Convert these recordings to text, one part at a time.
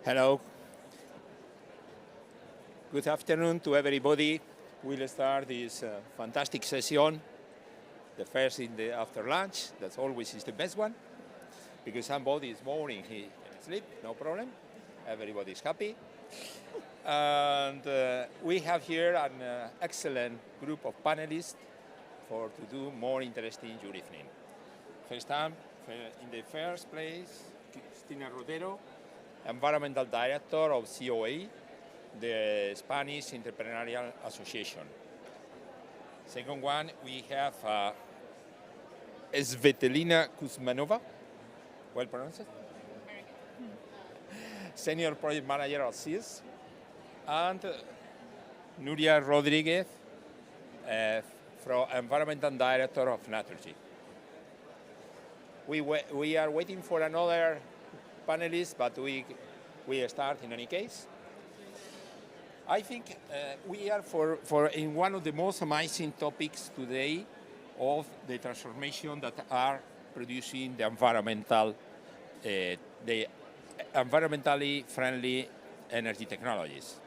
Hello. Good afternoon to everybody. We'll start this fantastic session. The first after lunch. That's always is the best one. Because somebody is morning, he can sleep, no problem. Everybody's happy. And we have here an excellent group of panelists to do more interesting your evening. First time, in the first place, Cristina Rodero, Environmental Director of COA, the Spanish Entrepreneurial Association. Second one, we have Svetlana Kuzmanova, well pronounced, Senior Project Manager of CIS, and Nuria Rodriguez, from Environmental Director of Naturgy. We are waiting for another panelist, but we start in any case. I think we are in one of the most amazing topics today of the transformation that are producing the environmentally friendly energy technologies.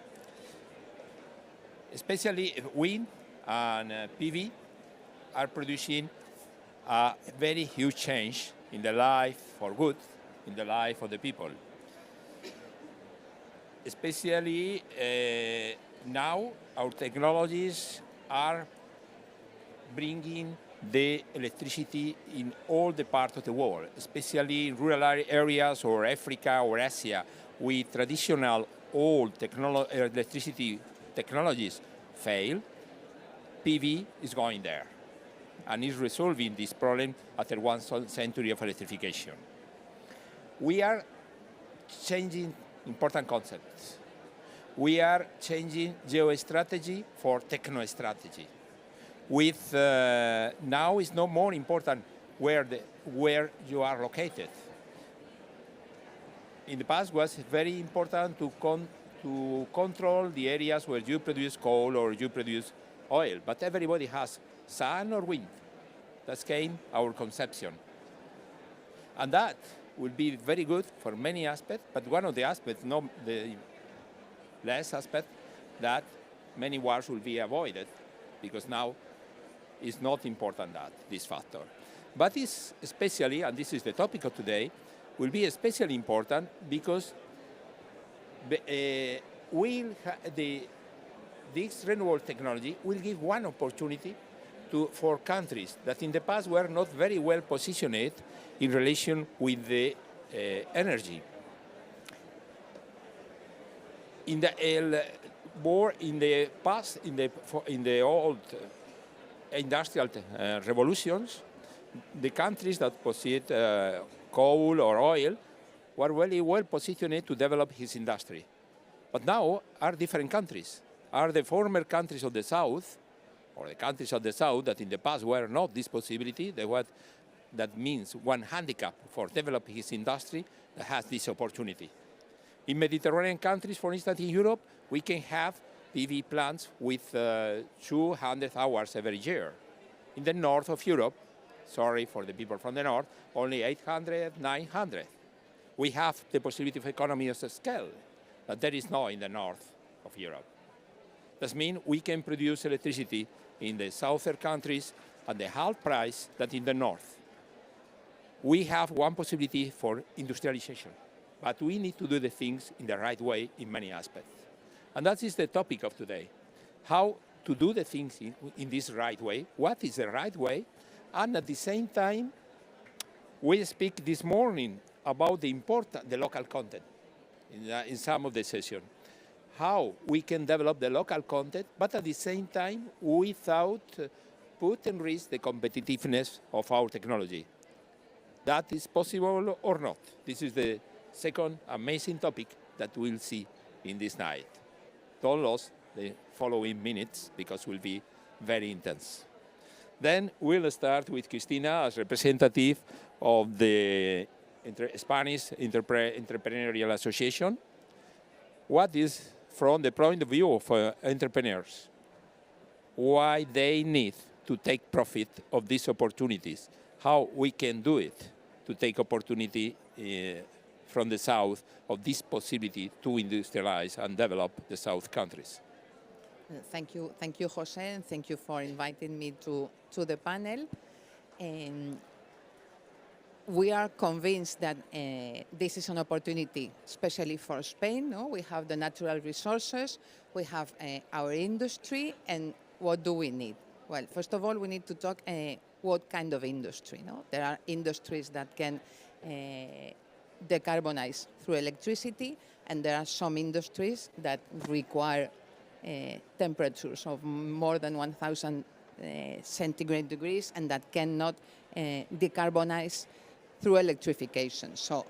Especially wind and PV are producing a very huge change in the life for good, in the life of the people. Especially now our technologies are bringing the electricity in all the parts of the world, especially in rural areas or Africa or Asia, with traditional old electricity technologies fail. PV is going there and is resolving this problem after 1 century of electrification. We are changing important concepts. We are changing geostrategy for techno-strategy. With now it's no more important where you are located. In the past, it was very important to control the areas where you produce coal or you produce oil, but everybody has sun or wind. That's came our conception. And that will be very good for many aspects, but one of the aspects, not the less aspect, that many wars will be avoided, because now it's not important this factor. But it's especially, and this is the topic of today, will be especially important because this renewable technology will give one opportunity for countries that in the past were not very well positioned in relation with the energy. In the past, in the old industrial revolutions, the countries that possessed coal or oil were very well positioned to develop his industry. But now are different countries. Are the former countries of the South, or the countries of the South that in the past were not this possibility, that means one handicap for developing his industry that has this opportunity. In Mediterranean countries, for instance, in Europe, we can have PV plants with 200 hours every year. In the north of Europe, sorry for the people from the north, only 800, 900. We have the possibility of economy of scale, but there is no in the north of Europe. That means we can produce electricity in the southern countries at the half price that in the north. We have one possibility for industrialization, but we need to do the things in the right way in many aspects. And that is the topic of today. How to do the things in this right way, what is the right way, and at the same time, we speak this morning about the local content in some of the session. How we can develop the local content, but at the same time, without put in risk the competitiveness of our technology. That is possible or not. This is the second amazing topic that we'll see in this night. Don't lose the following minutes because it will be very intense. Then we'll start with Cristina as representative of the Spanish Entrepreneurial Association. What is, from the point of view of entrepreneurs, why they need to take profit of these opportunities, how we can do it to take opportunity from the South of this possibility to industrialize and develop the South countries. Thank you, Jose, and thank you for inviting me to the panel. We are convinced that this is an opportunity, especially for Spain. No? We have the natural resources, we have our industry, and what do we need? Well, first of all, we need to talk what kind of industry. No? There are industries that can decarbonize through electricity, and there are some industries that require temperatures of more than 1,000 centigrade degrees and that cannot decarbonize through electrification. So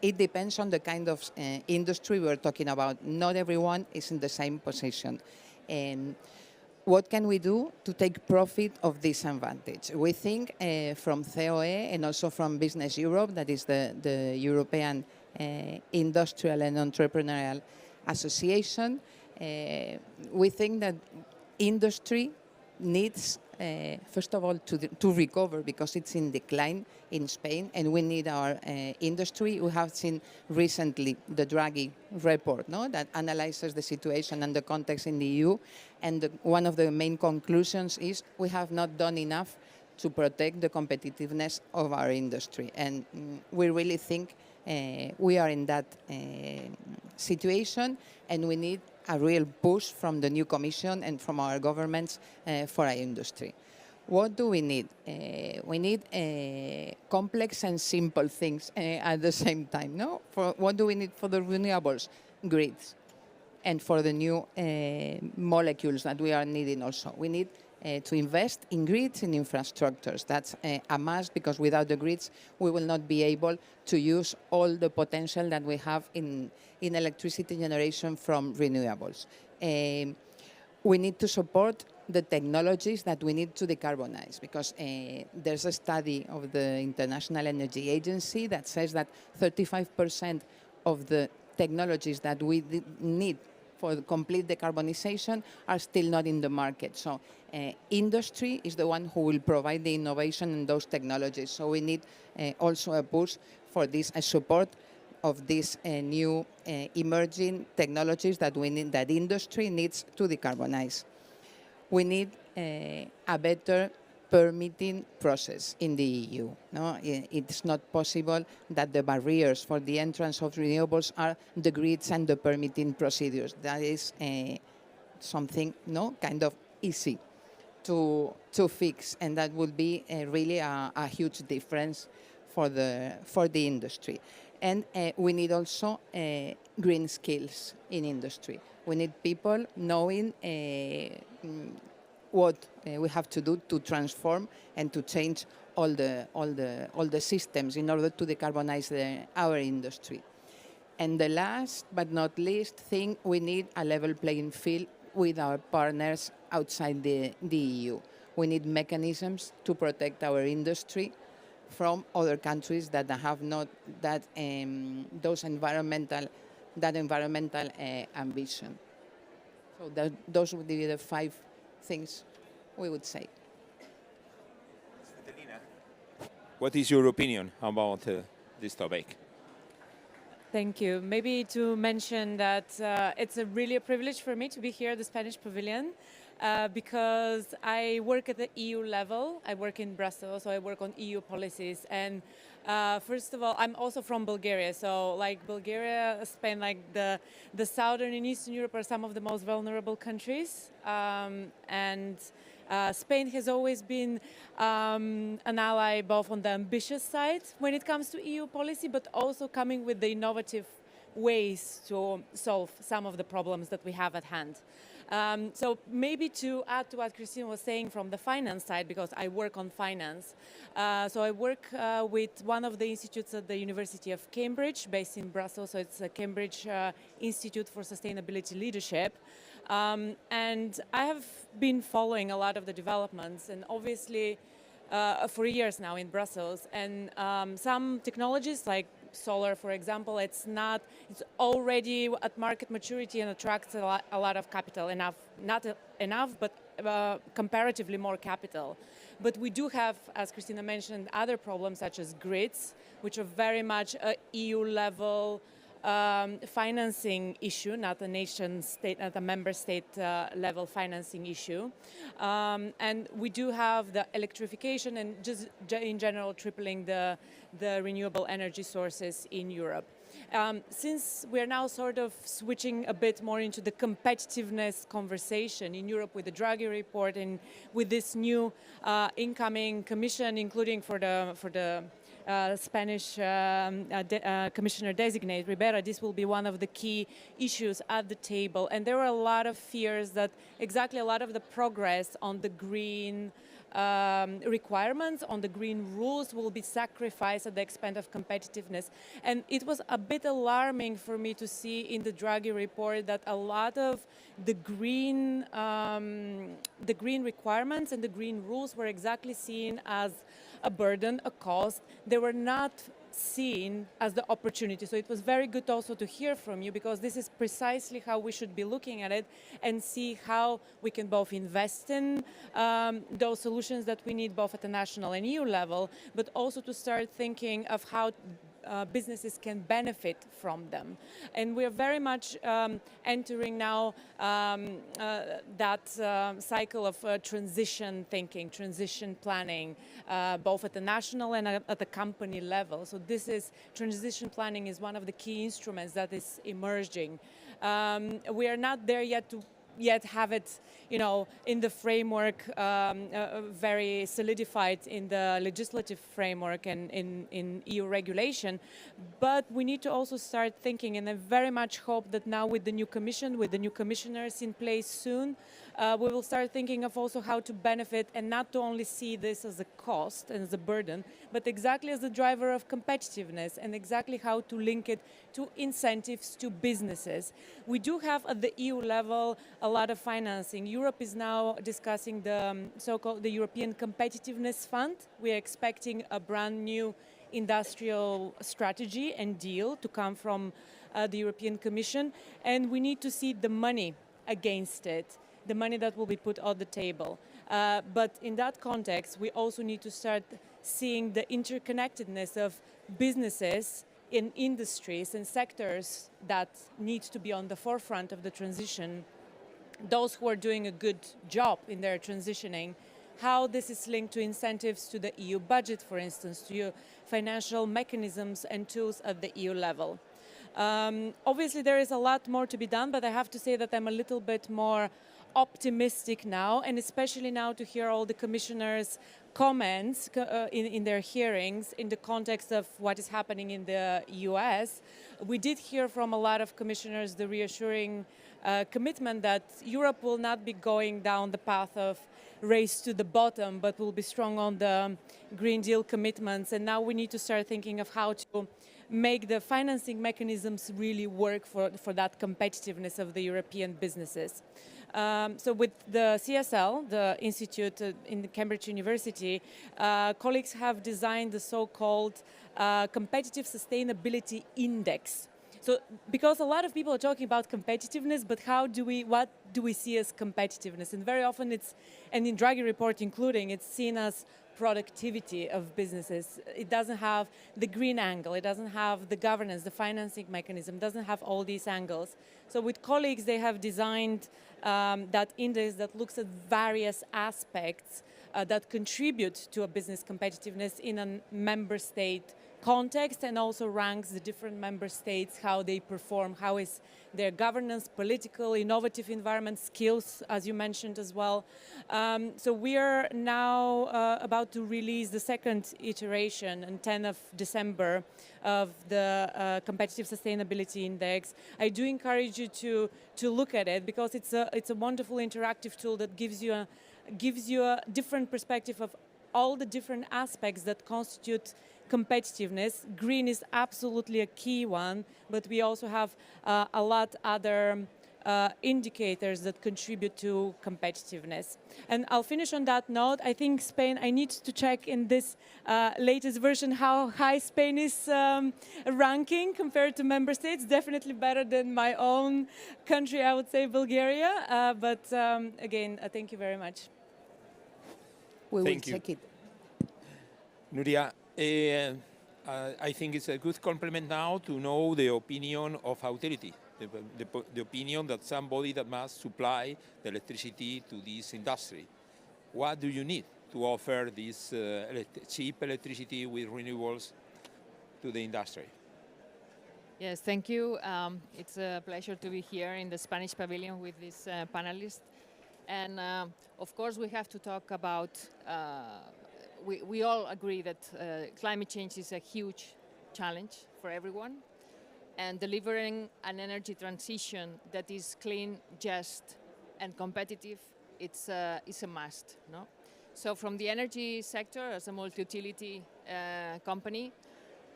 it depends on the kind of industry we're talking about. Not everyone is in the same position. What can we do to take profit of this advantage? We think from COE and also from Business Europe, that is the European Industrial and Entrepreneurial Association, we think that industry needs, first of all, to recover because it's in decline in Spain, and we need our industry. We have seen recently the Draghi report, no, that analyzes the situation and the context in the EU, and one of the main conclusions is we have not done enough to protect the competitiveness of our industry, and we really think we are in that situation, and we need a real push from the new Commission and from our governments for our industry. What do we need? We need complex and simple things at the same time. No? What do we need for the renewables? Grids. And for the new molecules that we are needing also. We need to invest in grids and infrastructures. That's a must, because without the grids, we will not be able to use all the potential that we have in electricity generation from renewables. We need to support the technologies that we need to decarbonize, because there's a study of the International Energy Agency that says that 35% of the technologies that we need for complete decarbonization are still not in the market. So industry is the one who will provide the innovation in those technologies. So we need also a push for this, a support of these new emerging technologies that we need, that industry needs to decarbonize. We need a better permitting process in the EU. No? It's not possible that the barriers for the entrance of renewables are the grids and the permitting procedures. That is something kind of easy to fix, and that would be really a huge difference for the industry. And we need also green skills in industry. We need people knowing what we have to do to transform and to change all the systems in order to decarbonize our industry. And the last but not least thing, we need a level playing field with our partners outside the EU. We need mechanisms to protect our industry from other countries that have not that environmental ambition. So those would be the 5 things we would say. What is your opinion about this topic? Thank you. Maybe to mention that it's really a privilege for me to be here at the Spanish Pavilion because I work at the EU level. I work in Brussels, so I work on EU policies. And first of all, I'm also from Bulgaria. So like Bulgaria, Spain, like the Southern and Eastern Europe are some of the most vulnerable countries. And Spain has always been an ally both on the ambitious side when it comes to EU policy, but also coming with the innovative ways to solve some of the problems that we have at hand. So maybe to add to what Christine was saying from the finance side, because I work on finance. So I work with one of the institutes at the University of Cambridge, based in Brussels. So it's a Cambridge Institute for Sustainability Leadership. And I have been following a lot of the developments, and obviously for years now in Brussels. And some technologies like solar, for example, it's already at market maturity and attracts a lot of capital, not enough, but comparatively more capital. But we do have, as Christina mentioned, other problems such as grids, which are very much a EU level financing issue, not a nation state, not a member state level financing issue. And we do have the electrification and just in general tripling the renewable energy sources in Europe. Since we're now sort of switching a bit more into the competitiveness conversation in Europe with the Draghi report and with this new incoming commission, including for the Spanish Commissioner designate, Ribera, this will be one of the key issues at the table. And there were a lot of fears that exactly a lot of the progress on the green requirements, on the green rules will be sacrificed at the expense of competitiveness. And it was a bit alarming for me to see in the Draghi report that a lot of the green requirements and the green rules were exactly seen as a burden, a cost. They were not seen as the opportunity. So it was very good also to hear from you, because this is precisely how we should be looking at it and see how we can both invest in those solutions that we need both at the national and EU level, but also to start thinking of how businesses can benefit from them. And we're very much entering now that cycle of transition thinking, transition planning, both at the national and at the company level. So this is, transition planning is one of the key instruments that is emerging. We are not there yet to have it, in the framework, very solidified in the legislative framework and in EU regulation. But we need to also start thinking, and I very much hope that now with the new commission, with the new commissioners in place soon, we will start thinking of also how to benefit and not to only see this as a cost and as a burden, but exactly as the driver of competitiveness and exactly how to link it to incentives to businesses. We do have at the EU level a lot of financing. Europe is now discussing the so-called the European Competitiveness Fund. We are expecting a brand new industrial strategy and deal to come from the European Commission, and we need to see the money against it, the money that will be put on the table. But in that context, we also need to start seeing the interconnectedness of businesses in industries and sectors that need to be on the forefront of the transition, those who are doing a good job in their transitioning, how this is linked to incentives to the EU budget, for instance, to financial mechanisms and tools at the EU level. Obviously, there is a lot more to be done, but I have to say that I'm a little bit more optimistic now, and especially now to hear all the commissioners' comments in their hearings in the context of what is happening in the US. We did hear from a lot of commissioners the reassuring commitment that Europe will not be going down the path of race to the bottom, but will be strong on the Green Deal commitments. And now we need to start thinking of how to make the financing mechanisms really work for that competitiveness of the European businesses. So with the CSL, the institute in the Cambridge University, colleagues have designed the so-called Competitive Sustainability Index. So, because a lot of people are talking about competitiveness, but what do we see as competitiveness? And very often and in Draghi report including, it's seen as productivity of businesses. It doesn't have the green angle, it doesn't have the governance, the financing mechanism, doesn't have all these angles. So with colleagues, they have designed that index that looks at various aspects that contribute to a business competitiveness in a member state context, and also ranks the different member states, how they perform, how is their governance, political, innovative environment, skills, as you mentioned as well. So we are now about to release the second iteration on 10th of December of the Competitive Sustainability Index. I do encourage you to look at it, because it's a wonderful interactive tool that gives you a different perspective of all the different aspects that constitute competitiveness. Green is absolutely a key one, but we also have a lot other indicators that contribute to competitiveness. And I'll finish on that note. I think Spain, I need to check in this latest version how high Spain is ranking compared to member states. Definitely better than my own country, I would say, Bulgaria. But again, thank you very much. We will Thank you. check it. Nuria, I think it's a good compliment now to know the opinion of authority, the opinion that somebody that must supply the electricity to this industry. What do you need to offer this cheap electricity with renewables to the industry? Yes, thank you. It's a pleasure to be here in the Spanish pavilion with these panelists. And of course, we have to talk about, we all agree that climate change is a huge challenge for everyone. And delivering an energy transition that is clean, just, and competitive, it's a must. No? So from the energy sector, as a multi-utility company,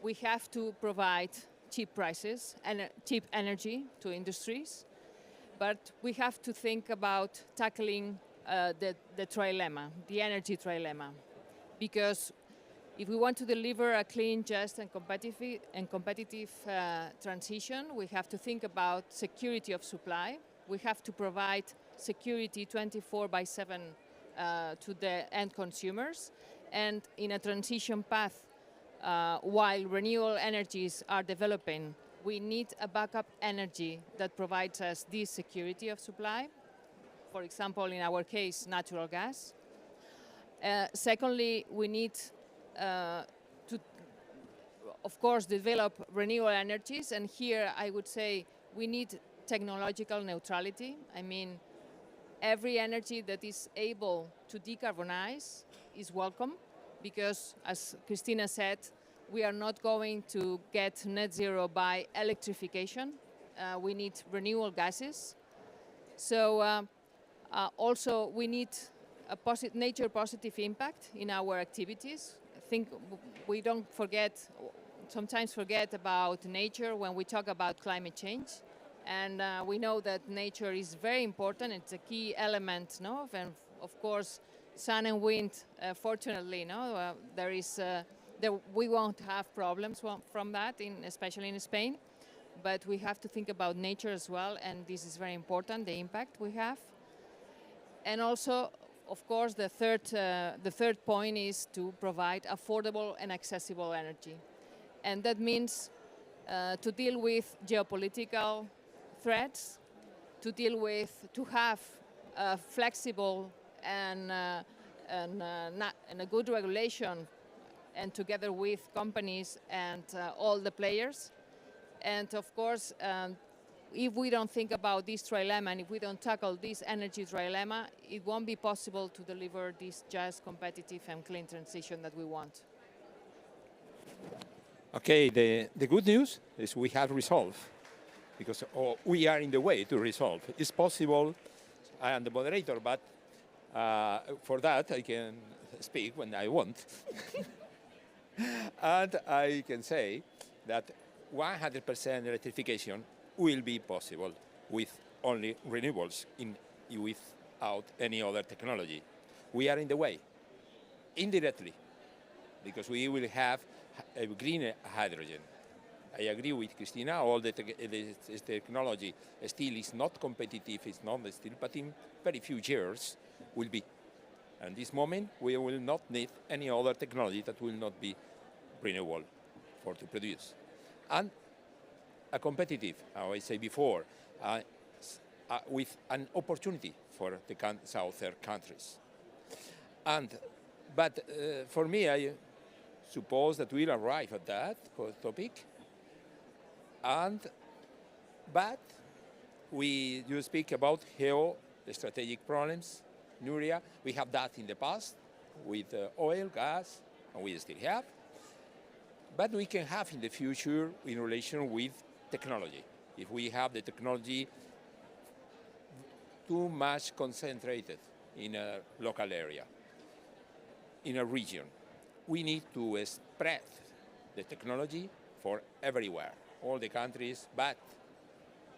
we have to provide cheap prices and cheap energy to industries. But we have to think about tackling the trilemma, the energy trilemma. Because if we want to deliver a clean, just, and competitive transition, we have to think about security of supply. We have to provide security 24/7 to the end consumers. And in a transition path, while renewable energies are developing, we need a backup energy that provides us this security of supply. For example, in our case, natural gas. Secondly, we need to, of course, develop renewable energies. And here I would say we need technological neutrality. I mean, every energy that is able to decarbonize is welcome, because, as Christina said, we are not going to get net zero by electrification. We need renewable gases. So also we need a nature positive impact in our activities. I think we don't sometimes forget about nature when we talk about climate change. And we know that nature is very important. It's a key element, no? And of course, sun and wind, fortunately, no? We won't have problems from that, especially in Spain. But we have to think about nature as well, and this is very important, the impact we have. And also, of course, the third point is to provide affordable and accessible energy. And that means to deal with geopolitical threats, to have a flexible and a good regulation, and together with companies and all the players. And of course, if we don't think about this trilemma, and if we don't tackle this energy trilemma, it won't be possible to deliver this just, competitive, and clean transition that we want. Okay, the good news is we have resolved, because we are in the way to resolve. It's possible, I am the moderator, but for that I can speak when I want. And I can say that 100% electrification will be possible with only renewables, without any other technology. We are in the way, indirectly, because we will have a green hydrogen. I agree with Christina, all the technology still is not competitive, it's not still, but in very few years will be. And this moment, we will not need any other technology that will not be renewable to produce. And a competitive, how I said before, with an opportunity for the southern countries. But for me, I suppose that we'll arrive at that topic. But you speak about strategic problems, Nuria. We have that in the past with oil, gas, and we still have. But we can have in the future in relation with technology. If we have the technology too much concentrated in a local area, in a region, we need to spread the technology for everywhere, all the countries, but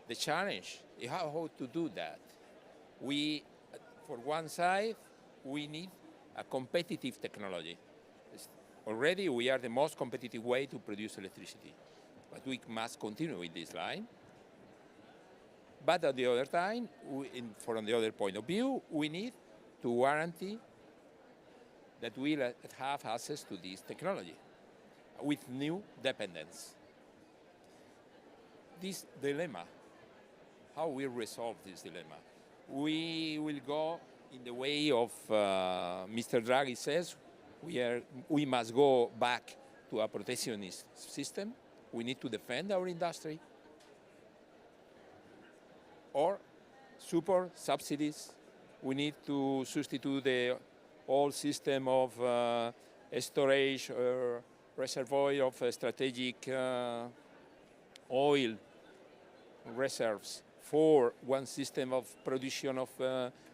The challenge is how to do that. We, for one side, we need a competitive technology. Already we are the most competitive way to produce electricity, but we must continue with this line. But at the other time, from the other point of view, we need to guarantee that we will have access to this technology with new dependence. This dilemma, how we resolve this dilemma? We will go in the way of Mr. Draghi says, we must go back to a protectionist system. We need to defend our industry. Or support subsidies. We need to substitute the old system of storage reservoir of strategic oil reserves for one system of production of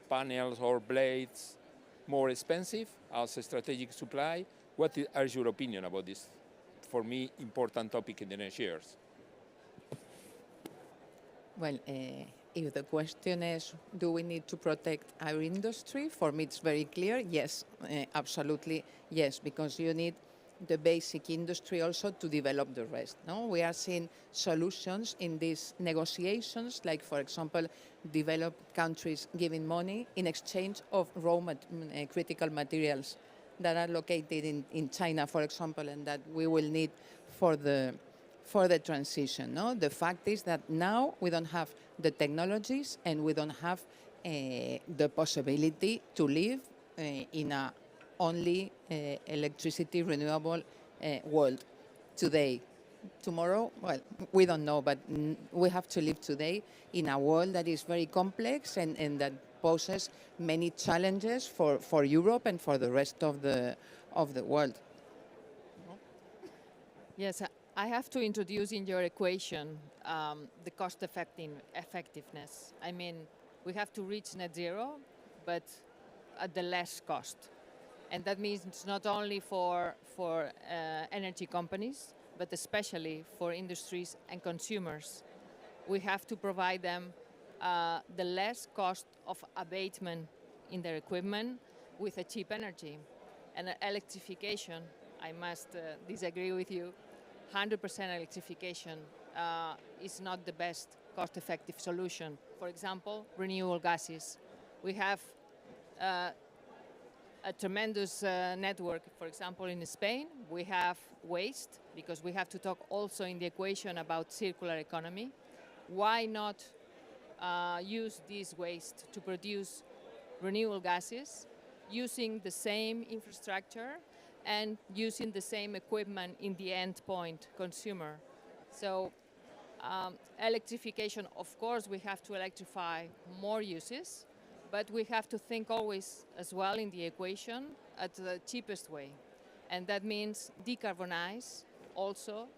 panels or blades more expensive as a strategic supply. What is your opinion about this, for me, important topic in the next years? Well, if the question is, do we need to protect our industry? For me, it's very clear. Yes, absolutely yes, because you need the basic industry also to develop the rest. No, we are seeing solutions in these negotiations, like, for example, developed countries giving money in exchange of critical materials that are located in China, for example, and that we will need for the transition. No? The fact is that now we don't have the technologies and we don't have the possibility to live in a only electricity renewable world today. Tomorrow, well, we don't know, but we have to live today in a world that is very complex and that poses many challenges for Europe and for the rest of the world. Yes, I have to introduce in your equation the cost effectiveness. I mean, we have to reach net zero, but at the less cost. And that means it's not only for energy companies, but especially for industries and consumers. We have to provide them the less cost of abatement in their equipment with a cheap energy. And electrification, I must disagree with you, 100% electrification is not the best cost-effective solution. For example, renewable gases. We have a tremendous network, for example, in Spain. We have waste, because we have to talk also in the equation about circular economy. Why not use this waste to produce renewable gases using the same infrastructure and using the same equipment in the end point consumer? So electrification, of course, we have to electrify more uses, but we have to think always as well in the equation at the cheapest way. And that means decarbonize also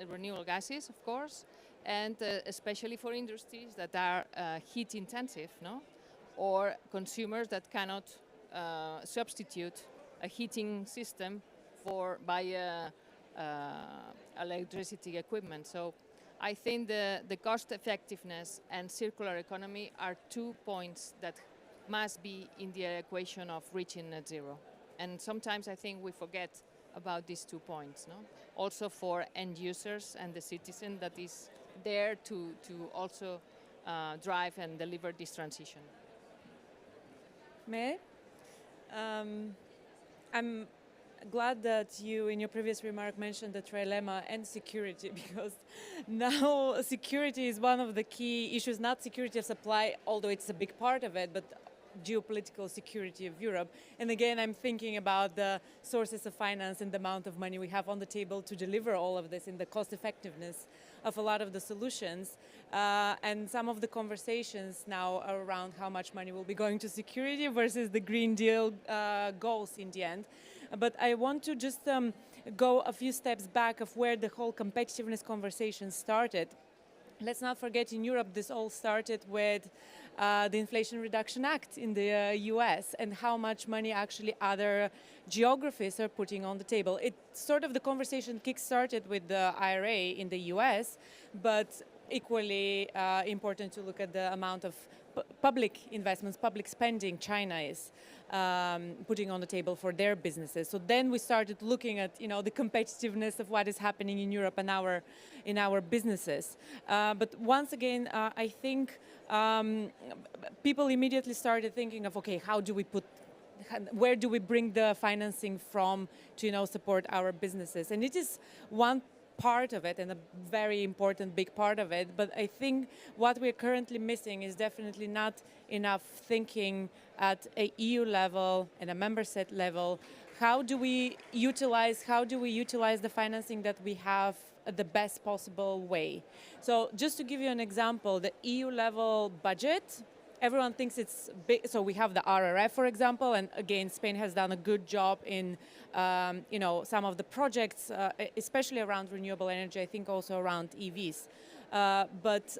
renewable gases, of course, and especially for industries that are heat intensive, no? Or consumers that cannot substitute a heating system by electricity equipment. So I think the cost effectiveness and circular economy are 2 points that must be in the equation of reaching net zero. And sometimes I think we forget about these 2 points, no? Also for end users and the citizen that is there to also drive and deliver this transition. May I? I'm glad that you, in your previous remark, mentioned the trilemma and security, because now security is one of the key issues, not security of supply, although it's a big part of it, but geopolitical security of Europe. And again, I'm thinking about the sources of finance and the amount of money we have on the table to deliver all of this, and the cost effectiveness of a lot of the solutions. And some of the conversations now are around how much money will be going to security versus the Green Deal goals in the end. But I want to just go a few steps back of where the whole competitiveness conversation started. Let's not forget, in Europe, this all started with the Inflation Reduction Act in the US, and how much money actually other geographies are putting on the table. It sort of, the conversation kick-started with the IRA in the US, but equally important to look at the amount of public investments, public spending China is putting on the table for their businesses. So then we started looking at, you know, the competitiveness of what is happening in Europe and in our businesses. But once again, I think people immediately started thinking of, okay, where do we bring the financing from to, you know, support our businesses? And it is one part of it, and a very important big part of it, but I think what we're currently missing is definitely not enough thinking at a EU level and a member state level. How do we utilize the financing that we have at the best possible way? So just to give you an example, the EU level budget, everyone thinks it's big. So we have the RRF, for example, and again, Spain has done a good job in, you know, some of the projects, especially around renewable energy. I think also around EVs. But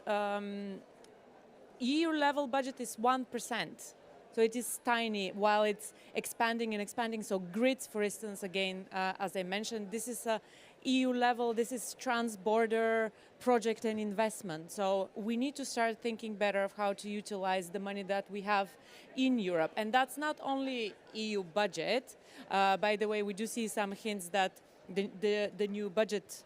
EU level budget is 1%. So it is tiny while it's expanding and expanding. So grids, for instance, again, as I mentioned, this is a EU level, this is trans-border project and investment. So we need to start thinking better of how to utilize the money that we have in Europe. And that's not only EU budget. By the way, we do see some hints that the new budget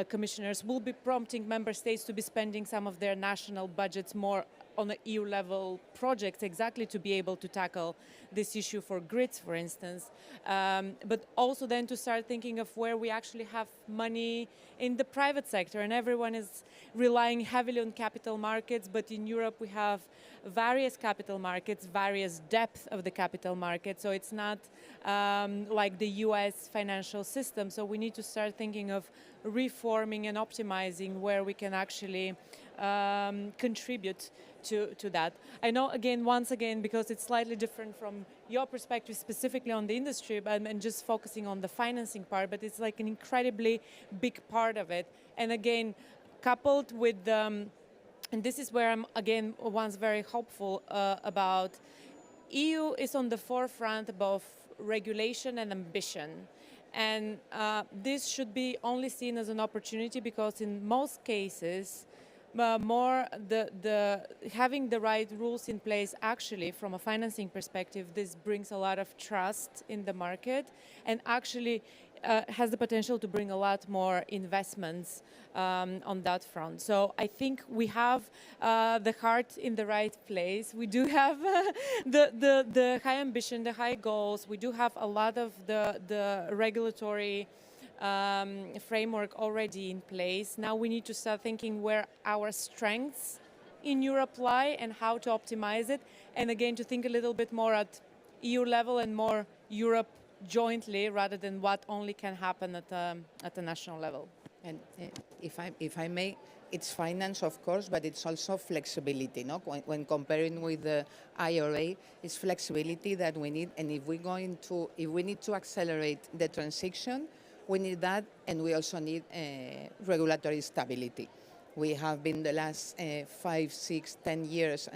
commissioners will be prompting member states to be spending some of their national budgets more on the EU level projects, exactly to be able to tackle this issue for grids, for instance. But also then to start thinking of where we actually have money in the private sector, and everyone is relying heavily on capital markets, but in Europe we have various capital markets, various depth of the capital market, so it's not like the US financial system. So we need to start thinking of reforming and optimizing where we can actually contribute to that. I know, again, once again, because it's slightly different from your perspective, specifically on the industry, and just focusing on the financing part, but it's like an incredibly big part of it. And again, coupled with, and this is where I'm, again, once very hopeful about, EU is on the forefront of both regulation and ambition. And this should be only seen as an opportunity, because in most cases, having the right rules in place, actually, from a financing perspective, this brings a lot of trust in the market, and actually has the potential to bring a lot more investments on that front. So I think we have the heart in the right place. We do have the high ambition, the high goals. We do have a lot of the regulatory framework already in place. Now we need to start thinking where our strengths in Europe lie and how to optimize it. And again, to think a little bit more at EU level and more Europe jointly, rather than what only can happen at the national level. And if I may, it's finance, of course, but it's also flexibility. No, when comparing with the IRA, it's flexibility that we need. And if we need to accelerate the transition, we need that, and we also need regulatory stability. We have been the last 5, 6, 10 years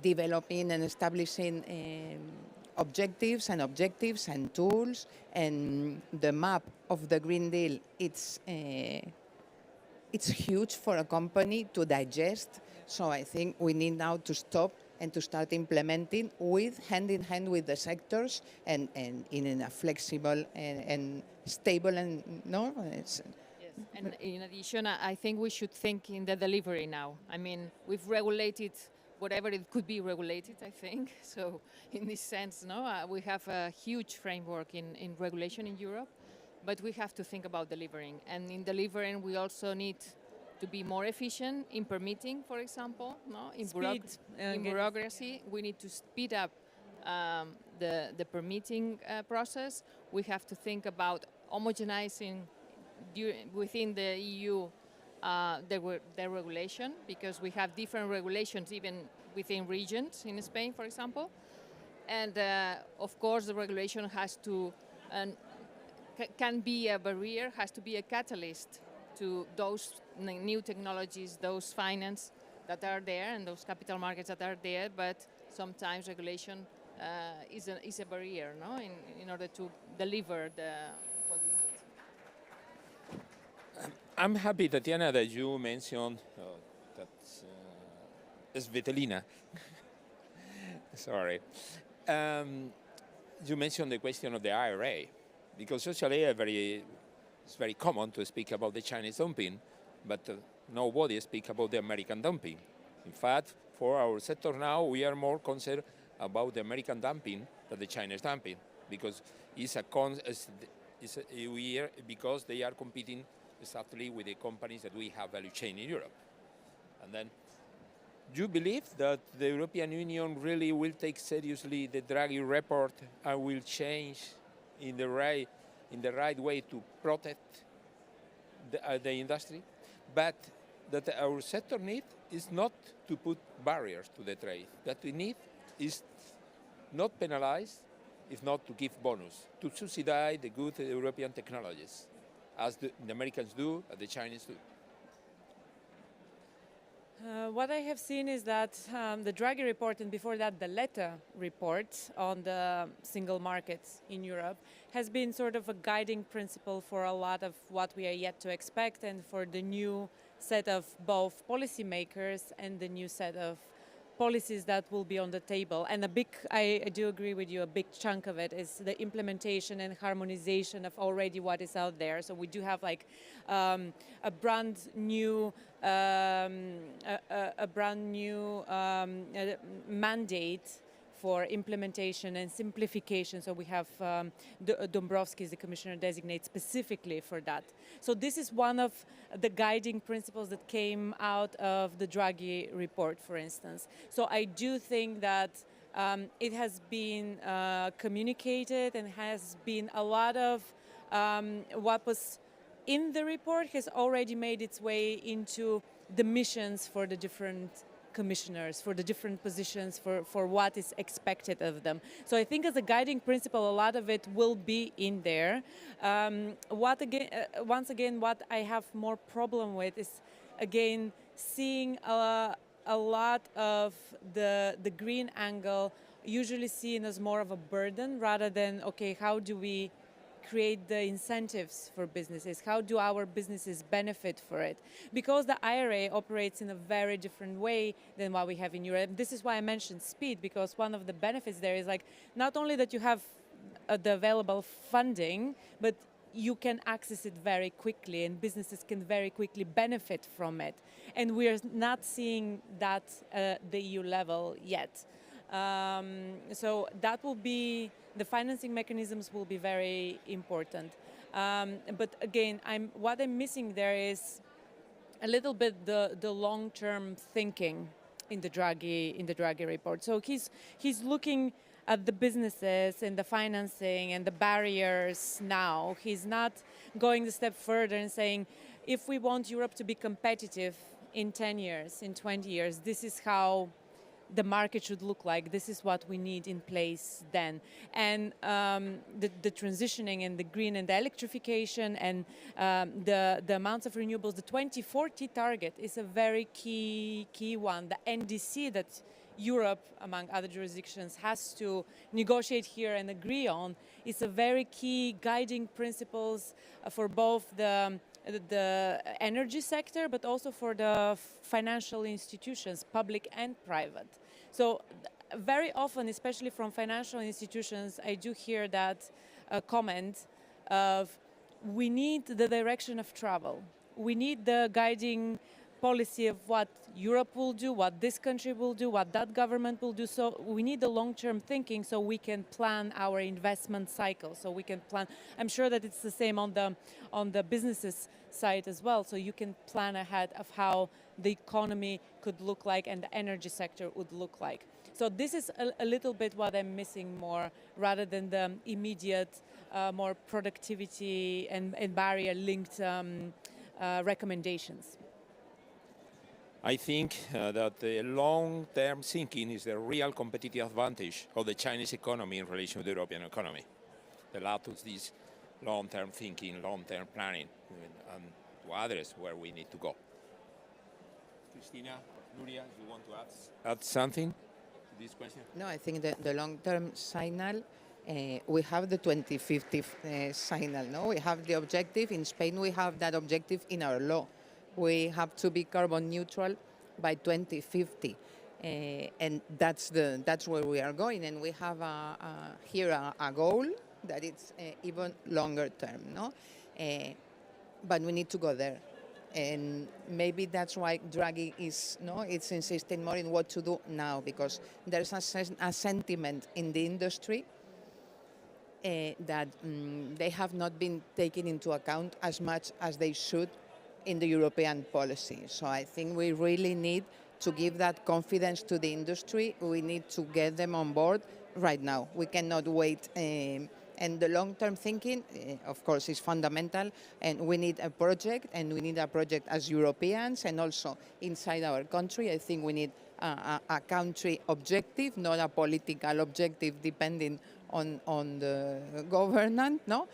developing and establishing objectives and tools, and the map of the Green Deal, it's huge for a company to digest. So I think we need now to stop and to start implementing hand in hand with the sectors, and in a flexible and stable and Yes. And in addition, I think we should think in the delivery now. I mean, we've regulated whatever it could be regulated, I think. So in this sense, we have a huge framework in regulation in Europe, but we have to think about delivering. And in delivering, we also need to be more efficient in permitting, for example, in bureaucracy. We need to speed up the permitting process. We have to think about homogenizing within the EU the regulation, because we have different regulations even within regions in Spain, for example. And of course, the regulation has to, can be a barrier, has to be a catalyst to those new technologies, those finance that are there, and those capital markets that are there. But sometimes regulation is a barrier, in order to deliver what we need. I'm happy, Tatiana, that you mentioned that Svetlina. Sorry. You mentioned the question of the IRA, because socially it's very common to speak about the Chinese dumping, but nobody speaks about the American dumping. In fact, for our sector now, we are more concerned about the American dumping than the Chinese dumping, because because they are competing exactly with the companies that we have value chain in Europe. And then, do you believe that the European Union really will take seriously the Draghi report and will change in the right way to protect the industry? But that our sector need is not to put barriers to the trade. That we need is not penalize, if not to give bonus, to subsidize the good European technologies, as the Americans do, as the Chinese do. What I have seen is that the Draghi report, and before that the Letta report on the single markets in Europe, has been sort of a guiding principle for a lot of what we are yet to expect, and for the new set of both policymakers and the new set of policies that will be on the table. And I do agree with you, a big chunk of it is the implementation and harmonization of already what is out there. So we do have like a brand new mandate for implementation and simplification. So we have Dombrovskis, the commissioner designate specifically for that. So this is one of the guiding principles that came out of the Draghi report, for instance. So I do think that it has been communicated, and has been a lot of what was in the report has already made its way into the missions for the different commissioners, for the different positions, for what is expected of them. So I think as a guiding principle, a lot of it will be in there. Once again, what I have more problem with is, again, seeing a lot of the green angle usually seen as more of a burden rather than, okay, how do we create the incentives for businesses? How do our businesses benefit for it? Because the IRA operates in a very different way than what we have in Europe. This is why I mentioned speed, because one of the benefits there is like not only that you have the available funding, but you can access it very quickly, and businesses can very quickly benefit from it. And we are not seeing that at the EU level yet. So that will be, the financing mechanisms will be very important. But again, what I'm missing there is a little bit the long-term thinking in the Draghi report. So he's looking at the businesses and the financing and the barriers now. He's not going a step further and saying, if we want Europe to be competitive in 10 years, in 20 years, this is how the market should look like. This is what we need in place then. And the transitioning and the green and the electrification and the amounts of renewables, the 2040 target is a very key one. The NDC that Europe, among other jurisdictions, has to negotiate here and agree on is a very key guiding principles for both the energy sector, but also for the financial institutions, public and private. So very often, especially from financial institutions, I do hear that comment of, we need the direction of travel. We need the guiding policy of what Europe will do, what this country will do, what that government will do. So we need the long-term thinking so we can plan our investment cycle, so we can plan. I'm sure that it's the same on the businesses side as well, so you can plan ahead of how the economy could look like and the energy sector would look like. So this is a little bit what I'm missing more, rather than the immediate, more productivity and barrier-linked recommendations. I think that the long-term thinking is the real competitive advantage of the Chinese economy in relation to the European economy. That allows us this long-term thinking, long-term planning, and to address where we need to go. Cristina, Nuria, you want to add something to this question? No, I think the long-term signal We have the 2050 signal, no? We have the objective. In Spain, we have that objective in our law. We have to be carbon neutral by 2050. And that's where we are going. And we have here a goal that it's even longer term, no? But we need to go there. And maybe that's why Draghi it's insisting more in what to do now, because there's a sentiment in the industry that they have not been taken into account as much as they should in the European policy. So I think we really need to give that confidence to the industry. We need to get them on board right now. We cannot wait. And the long-term thinking, of course, is fundamental. And we need a project, and we need a project as Europeans and also inside our country. I think we need a country objective, not a political objective depending on the government, no?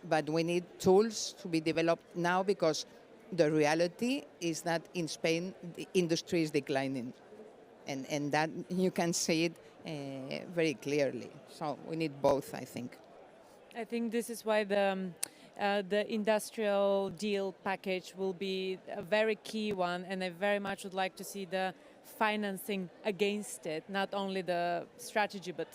But we need tools to be developed now, because the reality is that in Spain, the industry is declining. And that you can see it very clearly. So we need both, I think. I think this is why the industrial deal package will be a very key one, and I very much would like to see the financing against it, not only the strategy, but...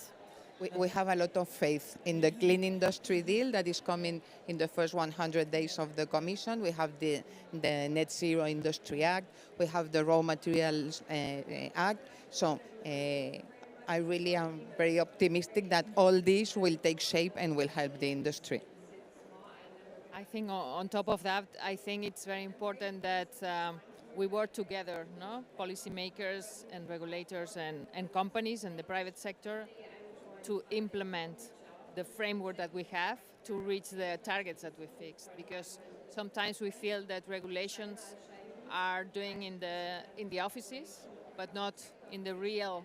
We have a lot of faith in the clean industry deal that is coming in the first 100 days of the Commission. We have the Net Zero Industry Act. We have the Raw Materials Act. So I really am very optimistic that all these will take shape and will help the industry. I think on top of that, I think it's very important that we work together, no? Policymakers and regulators and companies and the private sector, to implement the framework that we have to reach the targets that we fixed. Because sometimes we feel that regulations are doing in the offices, but not in the real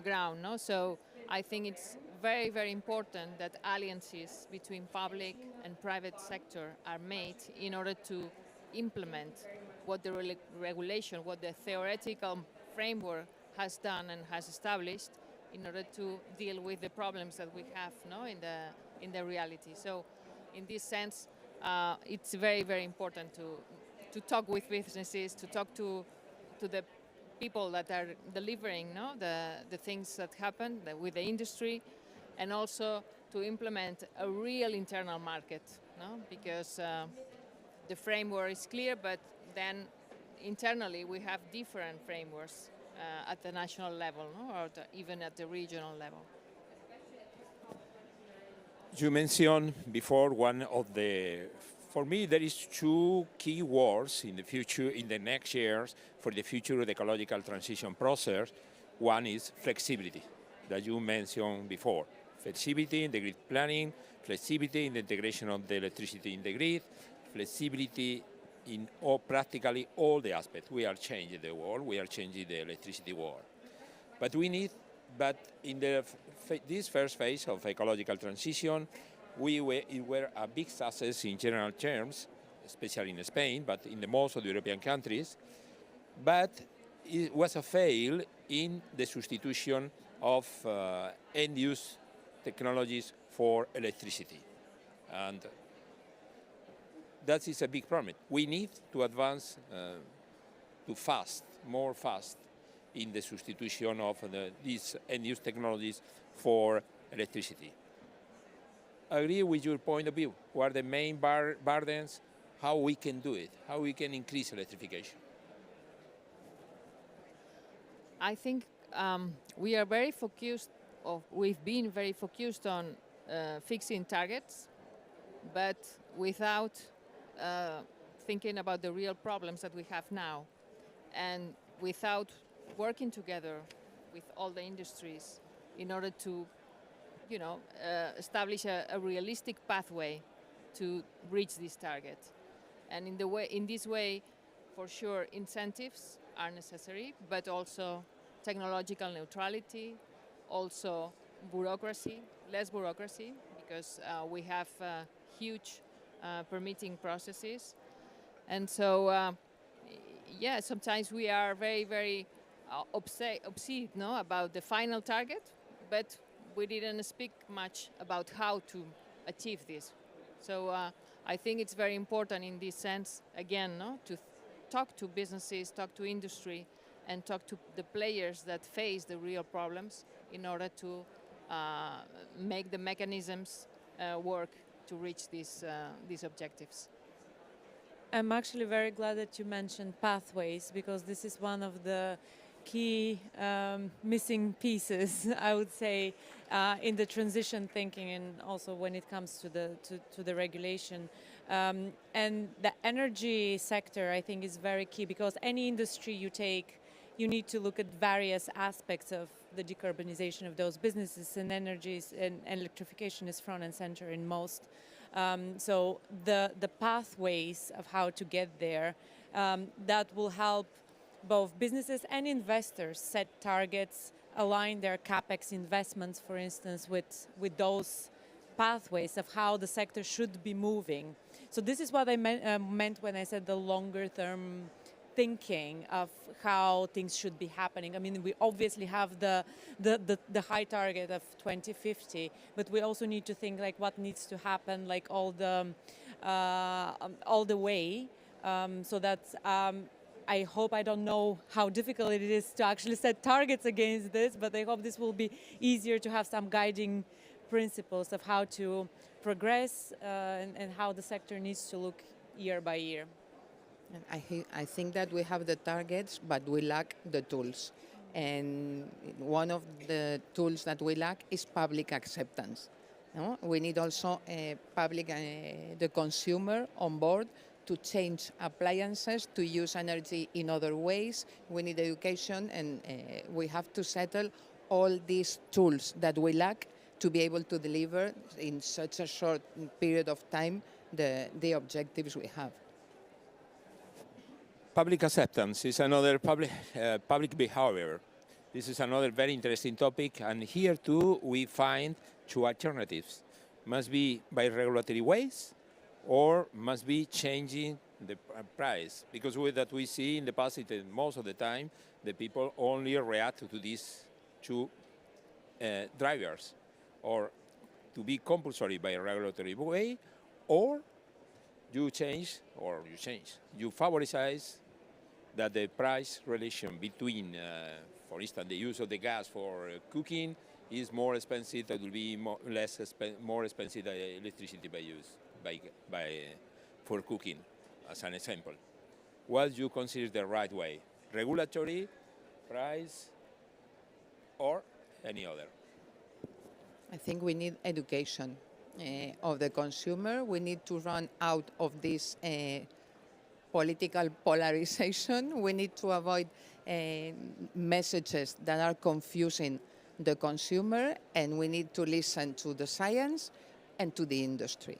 ground. No? So I think it's very, very important that alliances between public and private sector are made in order to implement what the regulation, what the theoretical framework has done and has established, in order to deal with the problems that we have, no, in the reality. So, in this sense, it's very, very important to talk with businesses, to talk to the people that are delivering, no, the things that happen with the industry, and also to implement a real internal market, no, because the framework is clear, but then internally we have different frameworks. At the national level, no? Or even at the regional level. You mentioned before for me there is two key words in the future, in the next years, for the future of the ecological transition process. One is flexibility, that you mentioned before. Flexibility in the grid planning, flexibility in the integration of the electricity in the grid, flexibility in practically all the aspects. We are changing the world, we are changing the electricity world. But in this first phase of ecological transition, it were a big success in general terms, especially in Spain, but in the most of the European countries. But it was a fail in the substitution of end-use technologies for electricity. And that is a big problem. We need to advance more fast in the substitution of these end-use technologies for electricity. I agree with your point of view. What are the main burdens? How we can do it? How we can increase electrification? I think we are very focused, we've been very focused on fixing targets, but without thinking about the real problems that we have now, and without working together with all the industries in order to, establish a realistic pathway to reach this target. And in this way, for sure, incentives are necessary, but also technological neutrality, also less bureaucracy, because we have huge permitting processes. And so, sometimes we are very, very obsessed, no, about the final target, but we didn't speak much about how to achieve this. So I think it's very important in this sense, again, no, to talk to businesses, talk to industry, and talk to the players that face the real problems in order to make the mechanisms work to reach these objectives. I'm actually very glad that you mentioned pathways, because this is one of the key missing pieces, I would say, in the transition thinking, and also when it comes to the regulation. And the energy sector, I think, is very key, because any industry you take, you need to look at various aspects of the decarbonization of those businesses, and energies and electrification is front and center in most. So the pathways of how to get there, that will help both businesses and investors set targets, align their capex investments, for instance, with those pathways of how the sector should be moving. So this is what I meant when I said the longer term thinking of how things should be happening. I mean, we obviously have the high target of 2050, but we also need to think like what needs to happen, like all the way, so that I hope, I don't know how difficult it is to actually set targets against this, but I hope this will be easier to have some guiding principles of how to progress and how the sector needs to look year by year. And I think that we have the targets, but we lack the tools. And one of the tools that we lack is public acceptance. No? We need also the consumer on board to change appliances, to use energy in other ways. We need education, and we have to settle all these tools that we lack to be able to deliver in such a short period of time the objectives we have. Public acceptance is another public behavior. This is another very interesting topic, and here too we find two alternatives. Must be by regulatory ways, or must be changing the price, because that we see in the past, most of the time, the people only react to these two drivers, or to be compulsory by a regulatory way, or you favorize that the price relation between, for instance, the use of the gas for cooking is more expensive, that will be more expensive than electricity for cooking, as an example. What you consider the right way? Regulatory, price, or any other? I think we need education of the consumer. We need to run out of this political polarization. We need to avoid messages that are confusing the consumer, and we need to listen to the science and to the industry.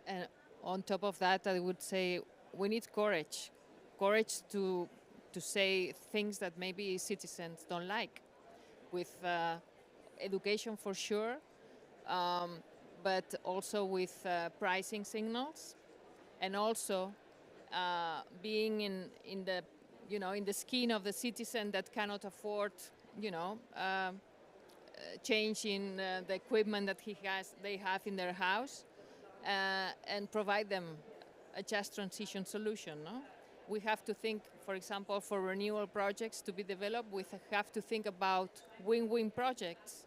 And on top of that, I would say we need courage. Courage to say things that maybe citizens don't like. With education for sure, but also with pricing signals, and also being in the skin of the citizen that cannot afford, changing the equipment that they have in their house, and provide them a just transition solution. No? We have to think, for example, for renewable projects to be developed, we have to think about win-win projects,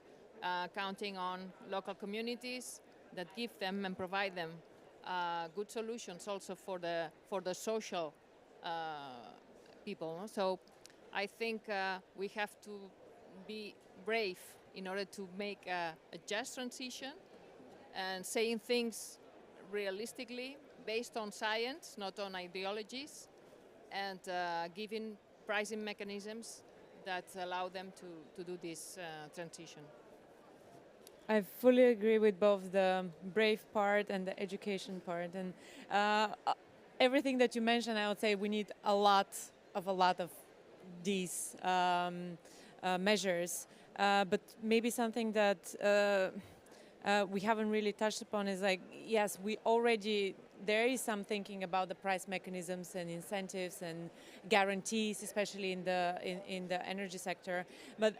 counting on local communities that give them and provide them good solutions also for the social people. No? So I think we have to be brave in order to make a just transition, and saying things realistically based on science, not on ideologies, and giving pricing mechanisms that allow them to do this transition. I fully agree with both the brave part and the education part, and everything that you mentioned. I would say we need a lot of these measures, but maybe something that we haven't really touched upon is like, yes, there is some thinking about the price mechanisms and incentives and guarantees, especially in the energy sector. But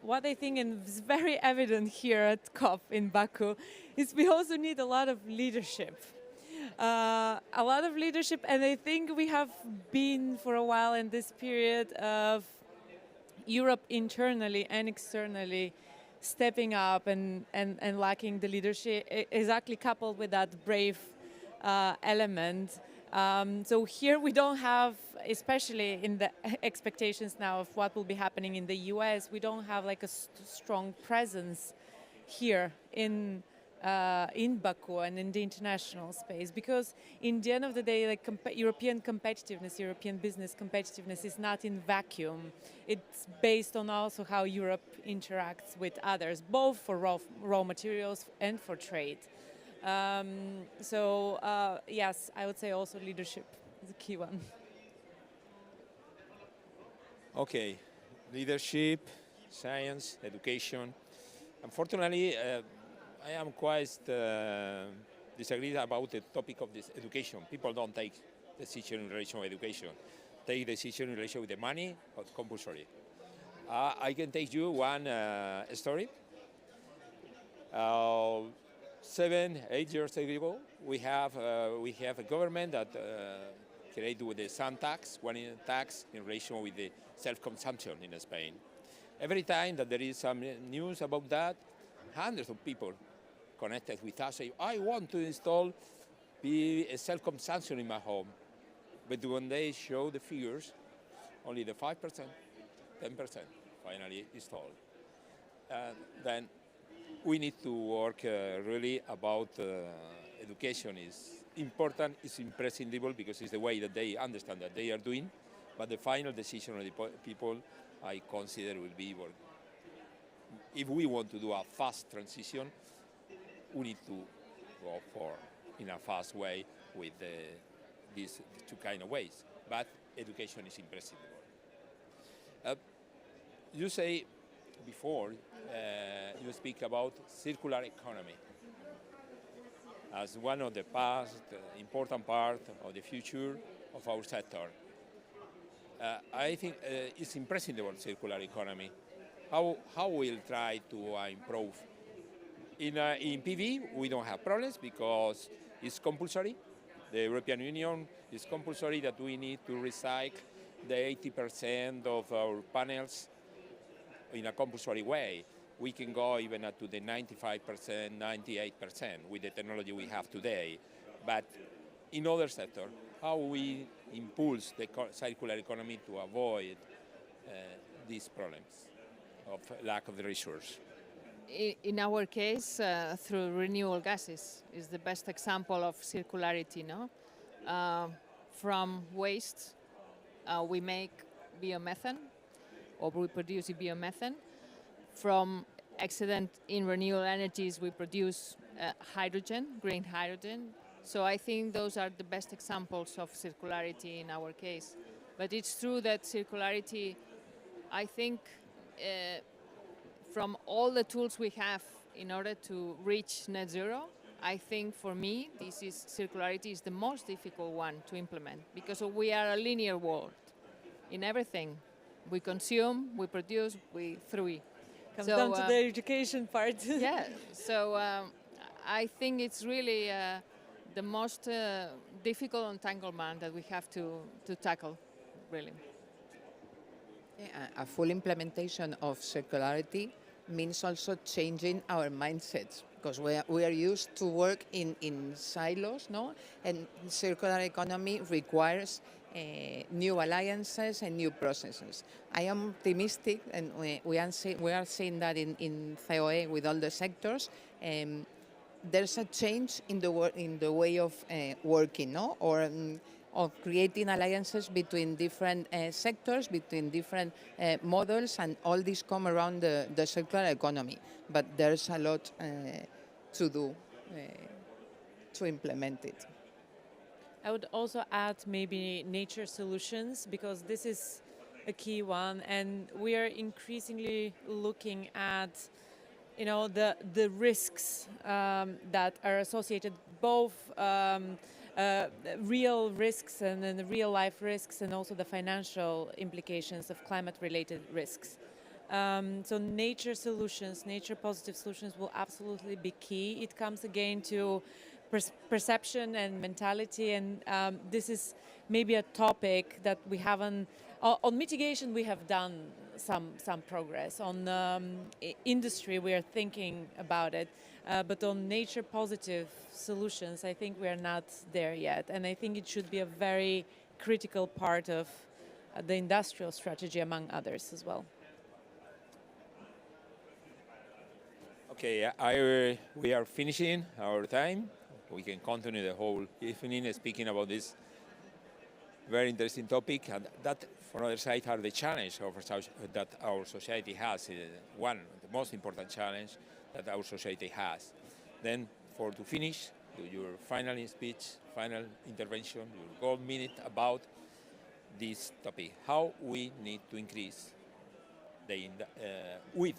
what I think is very evident here at COP in Baku is we also need a lot of leadership. And I think we have been for a while in this period of Europe internally and externally stepping up and lacking the leadership, exactly coupled with that brave element. So here we don't have, especially in the expectations now of what will be happening in the US, we don't have like a strong presence here in Baku and in the international space, because in the end of the day, like European competitiveness, European business competitiveness is not in vacuum. It's based on also how Europe interacts with others, both for raw materials and for trade. Yes, I would say also leadership is a key one. Okay, leadership, science, education. Unfortunately, I am quite disagreed about the topic of this education. People don't take decision in relation to education. Take decision in relation with the money or compulsory. I can take you one story. 7, 8 years ago, we have a government that created with the sun tax, one tax in relation with the self-consumption in Spain. Every time that there is some news about that, hundreds of people connected with us say, I want to install a self-consumption in my home. But when they show the figures, only the 5%, 10% finally installed. Then we need to work really about education is important, it's imprescindible, because it's the way that they understand that they are doing, but the final decision of the people, I consider, will be, if we want to do a fast transition, we need to go for in a fast way with these two kind of ways. But education is imprescindible. You say before, you speak about circular economy as one of the past important part of the future of our sector. I think it's imprescindible circular economy. How we'll try to improve? In PV, we don't have problems because it's compulsory. The European Union is compulsory that we need to recycle the 80% of our panels in a compulsory way. We can go even up to the 95%, 98% with the technology we have today. But in other sectors, how we impulse the circular economy to avoid these problems of lack of the resource? In our case, through renewable gases is the best example of circularity. No, from waste we make biomethane, or we produce biomethane. From excellent in renewable energies, we produce hydrogen, green hydrogen. So I think those are the best examples of circularity in our case. But it's true that circularity, I think, from all the tools we have in order to reach net zero, I think for me, circularity is the most difficult one to implement, because we are a linear world in everything. We consume, we produce, we throw. Comes down to the education part. Yeah, so I think it's really the most difficult entanglement that we have to tackle, really. A full implementation of circularity means also changing our mindsets, because we are used to work in silos, no? And circular economy requires new alliances and new processes. I am optimistic, and we are seeing that in COE with all the sectors. There's a change in the way of working, no? Or of creating alliances between different sectors, between different models, and all this come around the circular economy. But there's a lot to do to implement it. I would also add maybe nature solutions, because this is a key one, and we are increasingly looking at the risks that are associated, both real risks and then the real life risks, and also the financial implications of climate-related risks. So nature solutions, nature positive solutions will absolutely be key. It comes again to perception and mentality, and this is maybe a topic that we haven't, on mitigation we have done some progress. On industry we are thinking about it, but on nature positive solutions I think we are not there yet, and I think it should be a very critical part of the industrial strategy among others as well. Okay, we are finishing our time. We can continue the whole evening speaking about this very interesting topic, and that, from other side, are the challenge that our society has. One, the most important challenge that our society has. Then, to finish, do your final speech, final intervention, your gold minute about this topic. How we need to increase with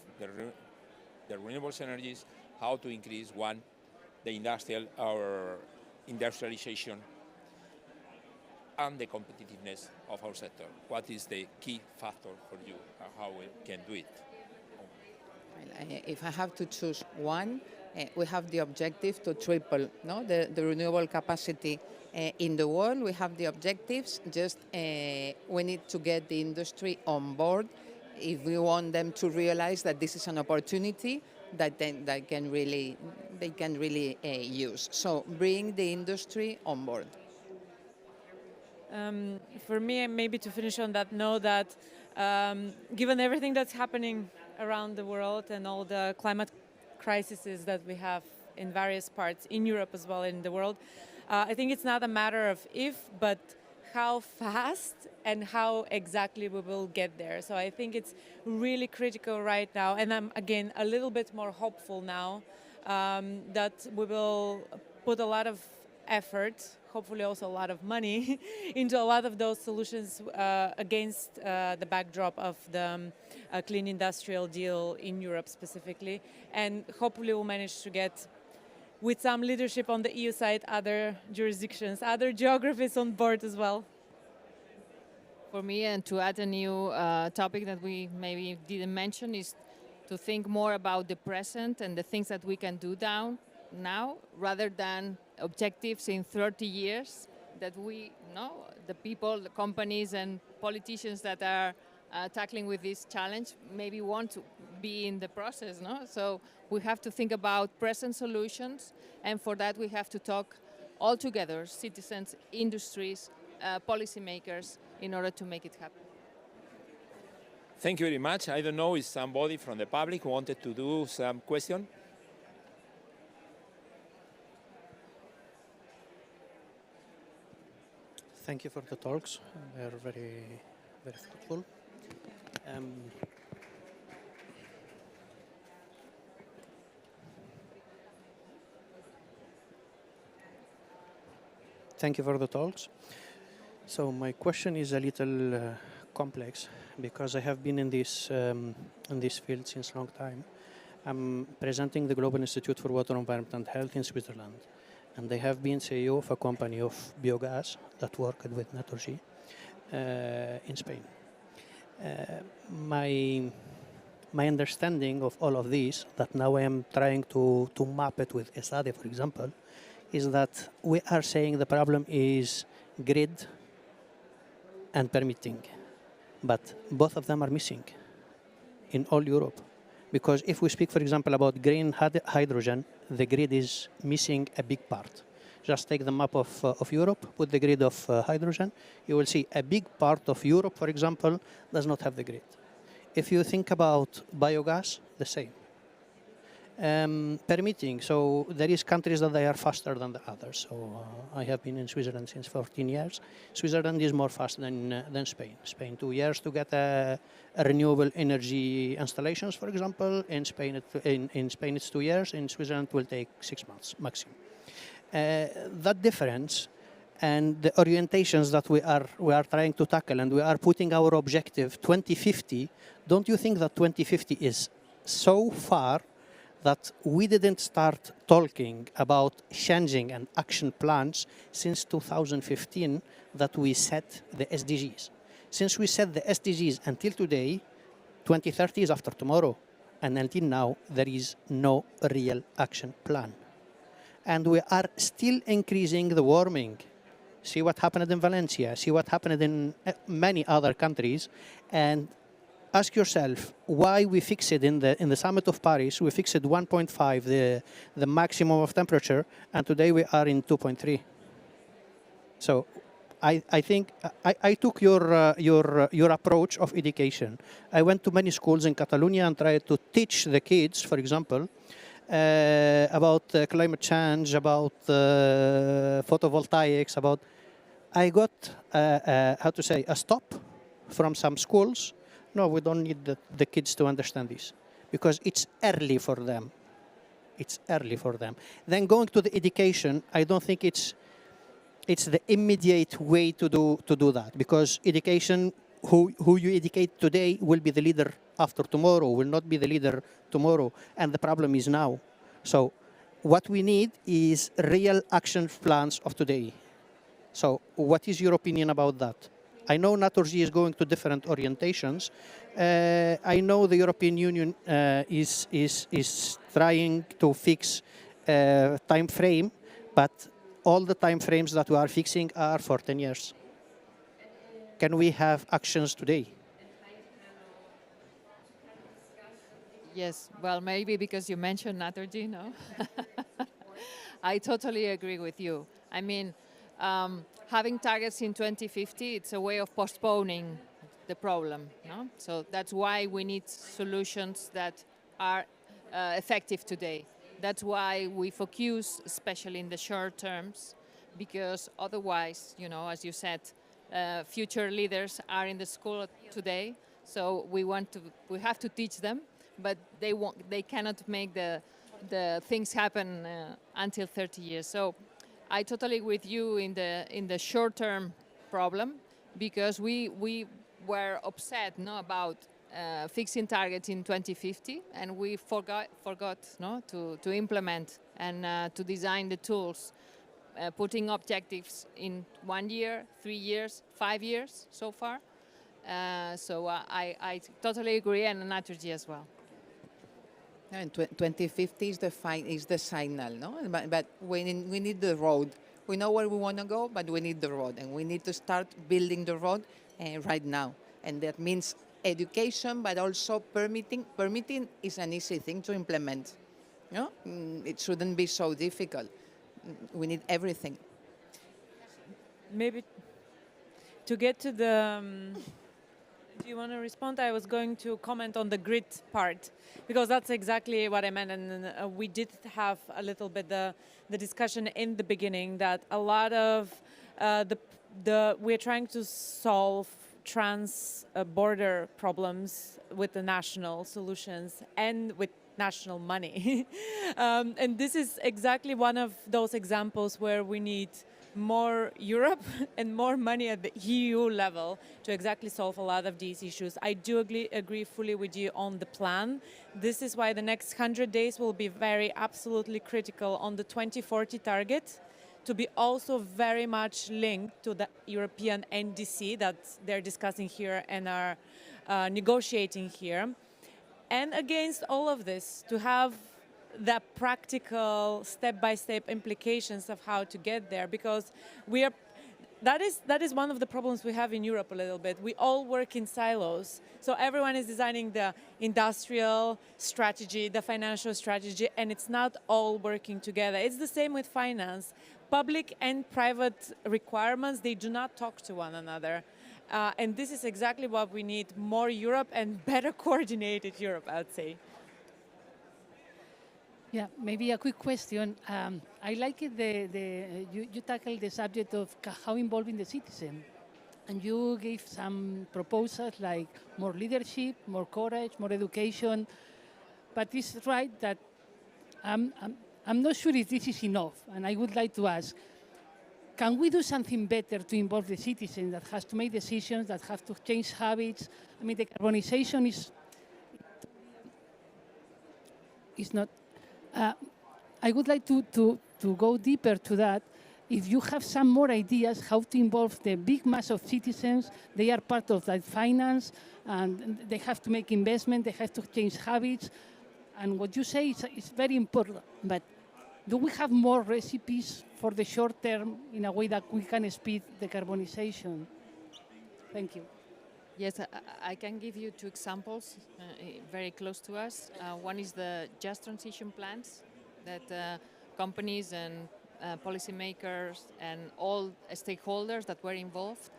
the renewable energies, how to increase our industrialization and the competitiveness of our sector. What is the key factor for you and how we can do it? Well, if I have to choose one, we have the objective to triple the renewable capacity in the world. We have the objectives, just we need to get the industry on board if we want them to realize that this is an opportunity that they can really use. So bring the industry on board. For me, maybe to finish on that note, that given everything that's happening around the world and all the climate crises that we have in various parts, in Europe as well in the world, I think it's not a matter of if, but how fast and how exactly we will get there. So I think it's really critical right now, and I'm again a little bit more hopeful now that we will put a lot of effort, hopefully also a lot of money, into a lot of those solutions against the backdrop of the Clean Industrial Deal in Europe specifically. And hopefully we'll manage to get, with some leadership on the EU side, other jurisdictions, other geographies on board as well. For me, and to add a new topic that we maybe didn't mention, is to think more about the present and the things that we can do now, rather than objectives in 30 years that we know, the people, the companies and politicians that are tackling with this challenge maybe want to be in the process, no? So we have to think about present solutions, and for that we have to talk all together, citizens, industries, policymakers, in order to make it happen. Thank you very much. I don't know if somebody from the public wanted to do some question. Thank you for the talks. They're very, very thoughtful. Thank you for the talks. So my question is a little complex, because I have been in this field since a long time. I'm presenting the Global Institute for Water, Environment and Health in Switzerland, and they have been CEO of a company of biogas that worked with Naturgy in Spain. My understanding of all of this, that now I am trying to map it with ESADE, for example, is that we are saying the problem is grid and permitting, but both of them are missing in all Europe. Because if we speak, for example, about green hydrogen, the grid is missing a big part. Just take the map of Europe, put the grid of hydrogen, you will see a big part of Europe, for example, does not have the grid. If you think about biogas, the same. Permitting, so there is countries that they are faster than the others. So I have been in Switzerland since 14 years. Switzerland is more fast than Spain. Spain 2 years to get a renewable energy installations, for example. In Spain it's 2 years. In Switzerland it will take 6 months maximum. That difference and the orientations that we are trying to tackle, and we are putting our objective 2050. Don't you think that 2050 is so far that we didn't start talking about changing and action plans since 2015 that we set the SDGs. Since we set the SDGs until today, 2030 is after tomorrow. And until now, there is no real action plan. And we are still increasing the warming. See what happened in Valencia, see what happened in many other countries, and ask yourself why we fixed it in the summit of Paris, we fixed 1.5, the maximum of temperature, and today we are in 2.3. So I think I took your approach of education. I went to many schools in Catalonia and tried to teach the kids, for example, about climate change, about photovoltaics, about... I got, how to say, a stop from some schools. No, we don't need the kids to understand this because it's early for them. It's early for them. Then going to the education, I don't think it's the immediate way to do that because education, who you educate today will be the leader after tomorrow, will not be the leader tomorrow, and the problem is now. So what we need is real action plans of today. So what is your opinion about that? I know Naturgy is going to different orientations. I know the European Union is trying to fix time frame, but all the time frames that we are fixing are for 10 years. Can we have actions today? Yes, well, maybe because you mentioned Naturgy, no? I totally agree with you. I mean, having targets in 2050, it's a way of postponing the problem, no? So that's why we need solutions that are effective today. That's why we focus, especially in the short terms, because otherwise, you know, as you said, future leaders are in the school today, so we have to teach them, but they cannot make the things happen until 30 years. So I totally agree with you in the short-term problem, because we were upset about fixing targets in 2050, and we forgot to implement and to design the tools, putting objectives in 1 year, 3 years, 5 years so far. So I totally agree, and Naturgy as well. And 2050 is the signal, no? But we need the road. We know where we want to go, but we need the road, and we need to start building the road right now. And that means education, but also permitting. Permitting is an easy thing to implement. No? It shouldn't be so difficult. We need everything. Maybe to get to the... do you want to respond? I was going to comment on the grid part, because that's exactly what I meant. And we did have a little bit the discussion in the beginning that a lot of we're trying to solve trans-border problems with the national solutions and with national money. And this is exactly one of those examples where we need more Europe and more money at the EU level to exactly solve a lot of these issues. I do agree fully with you on the plan. This is why the next 100 days will be very absolutely critical on the 2040 target, to be also very much linked to the European NDC that they're discussing here and are negotiating here. And against all of this, to have the practical step-by-step implications of how to get there, because that is one of the problems we have in Europe a little bit. We all work in silos. So everyone is designing the industrial strategy, the financial strategy, and it's not all working together. It's the same with finance. Public and private requirements, they do not talk to one another. And this is exactly what we need: more Europe and better coordinated Europe, I would say. Yeah, maybe a quick question. I like it you tackled the subject of how involving the citizen, and you gave some proposals like more leadership, more courage, more education. But it's right that I'm not sure if this is enough, and I would like to ask: can we do something better to involve the citizen that has to make decisions, that have to change habits? I mean, decarbonization is not. I would like to go deeper to that. If you have some more ideas how to involve the big mass of citizens, they are part of that finance, and they have to make investment, they have to change habits. And what you say is very important. But do we have more recipes for the short term in a way that we can speed decarbonization? Thank you. Yes, I can give you two examples very close to us. One is the just transition plans that companies and policymakers and all stakeholders that were involved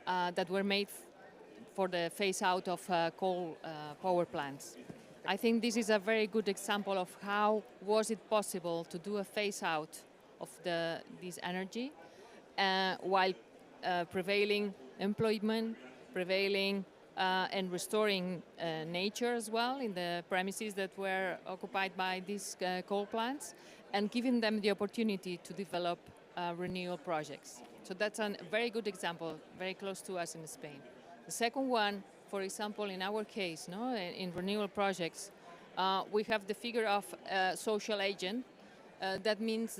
that were made for the phase out of coal power plants. I think this is a very good example of how was it possible to do a phase out of this energy while prevailing employment, prevailing and restoring nature as well in the premises that were occupied by these coal plants, and giving them the opportunity to develop renewal projects. So that's a very good example, very close to us in Spain. The second one, for example, in our case, in renewal projects, we have the figure of social agent. That means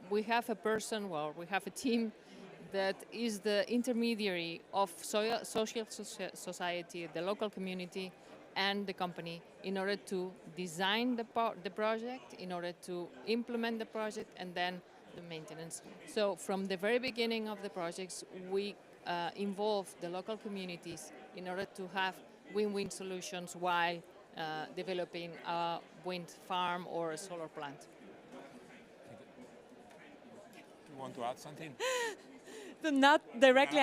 we have a person, well, we have a team that is the intermediary of social society, the local community, and the company in order to design the project, in order to implement the project, and then the maintenance. So from the very beginning of the projects, we involve the local communities in order to have win-win solutions while developing a wind farm or a solar plant. You want to add something? So not directly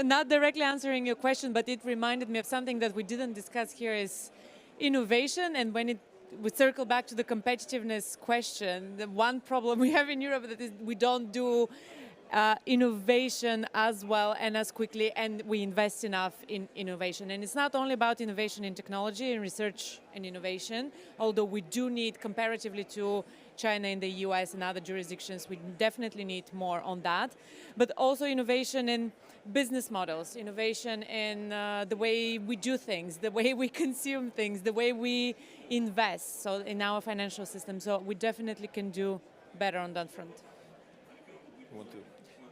Not directly answering your question, but it reminded me of something that we didn't discuss here is innovation. And when we circle back to the competitiveness question, the one problem we have in Europe that is we don't do innovation as well and as quickly, and we invest enough in innovation. And it's not only about innovation in technology and research and innovation, although we do need, comparatively to China and the US and other jurisdictions, we definitely need more on that, but also innovation in business models, innovation in the way we do things, the way we consume things, the way we invest, so in our financial system. So we definitely can do better on that front.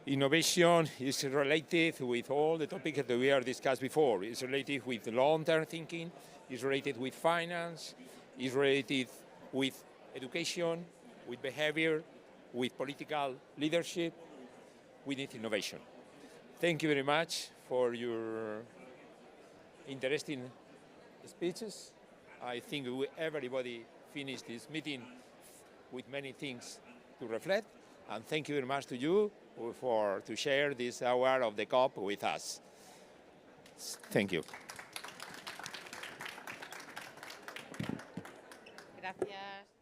Innovation is related with all the topics that we have discussed before. It's related with long-term thinking, it's related with finance, it's related with education, with behavior, with political leadership. We need innovation. Thank you very much for your interesting speeches. I think everybody finished this meeting with many things to reflect. And thank you very much to you to share this hour of the COP with us. Thank you. Gracias.